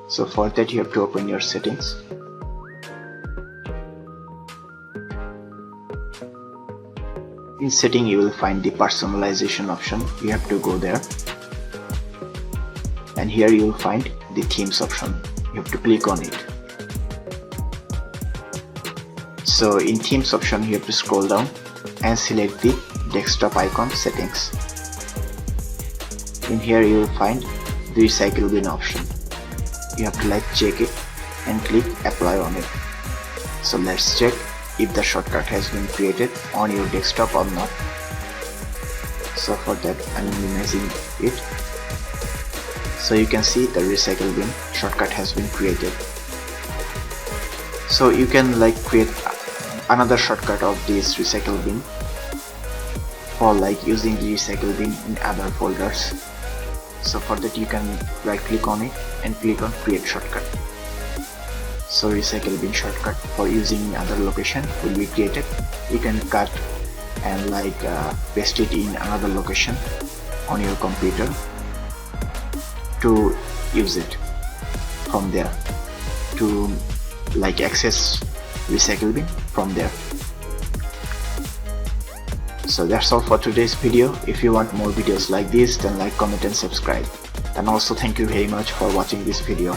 So for that you have to open your settings. In setting you will find the personalization option. You have to go there, and here you will find the themes option. You have to click on it. So in themes option you have to scroll down and select the desktop icon settings. In here you will find the recycle bin option. You have to check it and click apply on it. So let's check if the shortcut has been created on your desktop or not. So for that I'm minimizing it. So you can see the recycle bin shortcut has been created. So you can create another shortcut of this recycle bin for using the recycle bin in other folders. So for that you can right click on it and click on create shortcut. So recycle bin shortcut for using in other location will be created. You can cut and paste it in another location on your computer to use it from there, to access recycle bin from there. So that's all for today's video. If you want more videos like this, then like, comment and subscribe. And also thank you very much for watching this video.